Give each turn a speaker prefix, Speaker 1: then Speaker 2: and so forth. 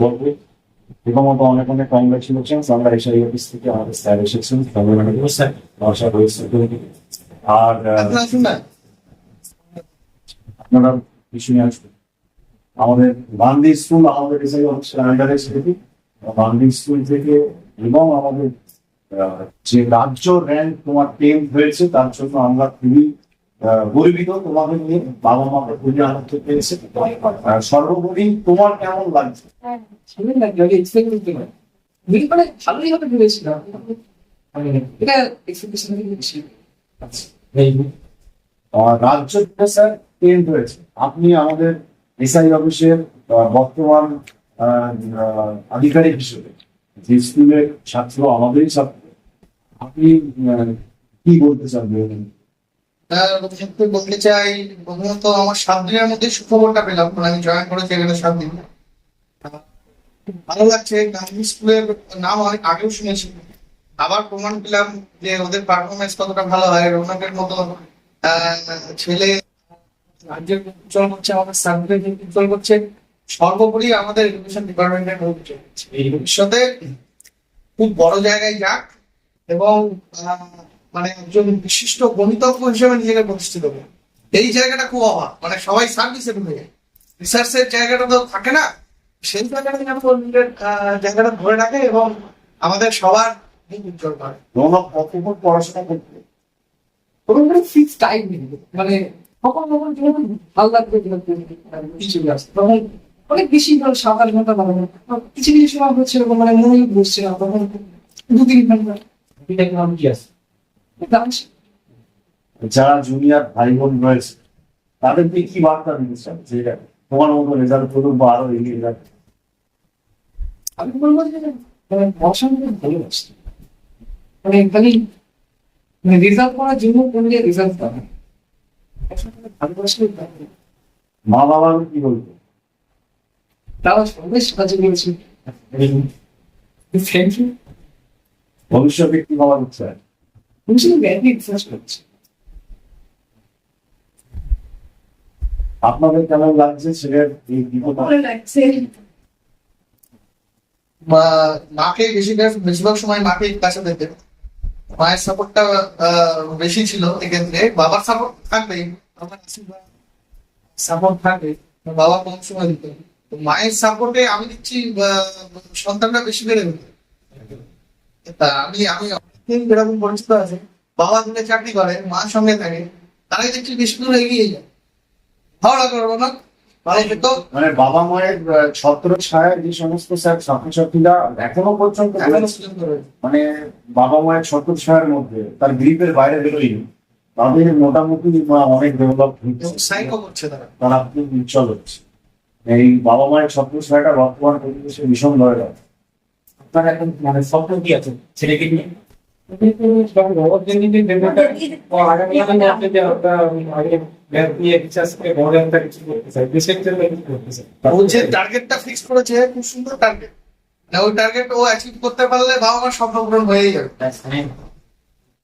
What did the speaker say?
Speaker 1: বলবো প্রথমত অনেক অনেক কংগ্রেচুলেশনস। আমরা এসআই অফিস থেকে আমাদের স্যার এসেছেন, স্যার ভাষা রয়েছে। আর আপনারা কিছু নিয়ে আসবেন। আমাদের গান্ধী স্কুল আমাদের এসআই অফিসের আন্ডারে সেটি গান্ধী স্কুল থেকে, এবং আমাদের যে রাজ্য র্যাঙ্ক তোমার 10 হয়েছে তার জন্য আমরা খুবই গর্বিত। তোমাদের নিয়ে বাবা মাকে খুবই আনন্দ পেয়েছে। সর্বোপরি তোমার কেমন লাগছে?
Speaker 2: ভালোই হবে ভেবেছিলাম, এটা এক্সপেকটেশন বেশি।
Speaker 1: রাজ্য থেকে স্যার 10 হয়েছে। আপনি আমাদের এসআই অফিসের বর্তমান আধিকারিক হিসেবে, যে স্কুলের ছাত্র আমাদেরই ছাত্র, আপনি কি বলতে চান?
Speaker 3: বলতে চাই, প্রথমত আমার 7 দিনের মধ্যে সুখবরটা পেলাম। আমি জয়েন করেছি এখানে 7 দিন। ভালো লাগছে। গান্ধী স্কুলের নাম অনেক আগেও শুনেছি, আবার প্রমাণ পেলাম যে ওদের পারফরমেন্স কতটা ভালো হয়। রৌনকের মতো ছেলে রাজ্যের উজ্জ্বল করছে, আমাদের সার্ভিস উজ্জ্বল করছে, সর্বোপরি আমাদের এডুকেশন ডিপার্টমেন্টের উজ্জ্বল করছে। এই ভবিষ্যতে খুব বড় জায়গায় যাক এবং মানে একজন বিশিষ্ট গণিতজ্ঞ হিসেবে নিজেকে প্রতিষ্ঠিত করে। এই জায়গাটা খুব অভাব, মানে সবাই সার্ভিসে ঢুকে যায়, রিসার্চের জায়গাটা তো থাকে না। সেই জায়গাটা যেন নিজের জায়গাটা ধরে রাখে এবং আমাদের সবার উজ্জ্বল করে।
Speaker 1: রৌনক কতক্ষণ পড়াশোনা করতে?
Speaker 2: ফিক্স টাইম নেই, মানে কখন কখন ভালো লাগবে কিছু আসে তখন অনেক বেশি ধরো 7-8 ঘন্টা ভালো লাগবে। কিছু কিছু সময় হচ্ছে এরকম মানে মনে বসছে না, তখন 2-3 ঘন্টা কি আছে।
Speaker 1: যারা জুনিয়র ভাই বোন রয়েছে তাদেরকে কি বার্তা দিতে চান যে তোমার মতো রেজাল্ট করুক বা আরো এগিয়ে যাক?
Speaker 2: আমি বলবো যে মানে পড়াশোনা ভালোবাসি, মানে খালি মানে রেজাল্ট করার জন্য করলে রেজাল্ট পাবে, ভালোবাসলে
Speaker 1: মা বাবা কি বলবো?
Speaker 2: তারা সবাই সাহায্য করেছে। Thank you.
Speaker 1: ভবিষ্যতে কি হওয়ার ইচ্ছা? আপনাদের কেমন লাগছে ছেলের এই
Speaker 3: মাকে বেশিরভাগ সময় মাকে কাছে দেখে, মায়ের সাপোর্টটা বেশি ছিল এক্ষেত্রে। বাবার সাপোর্ট থাকবে, সাপোর্ট থাকবে, বাবা কম সময় দিত। মায়ের সাপোর্টে আমি দিচ্ছি সন্তানটা বেশি বেড়ে উঠবে। তা আমি আমি এরকম পরিচিত আছে, বাবা দূরে চাকরি করে, মার সঙ্গে থাকে, তারাই দেখছি বেশি দূর এগিয়ে যায়। ভালো লাগলো না? ভালো পেতো
Speaker 1: মানে বাবা মায়ের ছত্র ছায়ায় যে সমস্ত স্যার ছাত্রছাত্রীরা এখনো পর্যন্ত মানে বাবা মায়ের ছত্র ছায়ার মধ্যে তার গ্রিপের বাইরে বেরোয়নি, তাদের মোটামুটি অনেক ডেভেলপ হচ্ছে, তারা খুব উজ্জ্বল হচ্ছে। এই বাবা মায়ের ছত্র ছায়াটা বর্তমান পরিবেশে ভীষণ দরকার।
Speaker 4: আপনার এখন মানে স্বপ্ন কি আছে ছেলেকে নিয়ে?
Speaker 3: টার্গেটটা ফিক্স করেছে, খুব সুন্দর টার্গেট। ওই টার্গেট ও অ্যাচিভ করতে পারলে বাবা মার স্বপ্ন পূরণ হয়েই যাবে।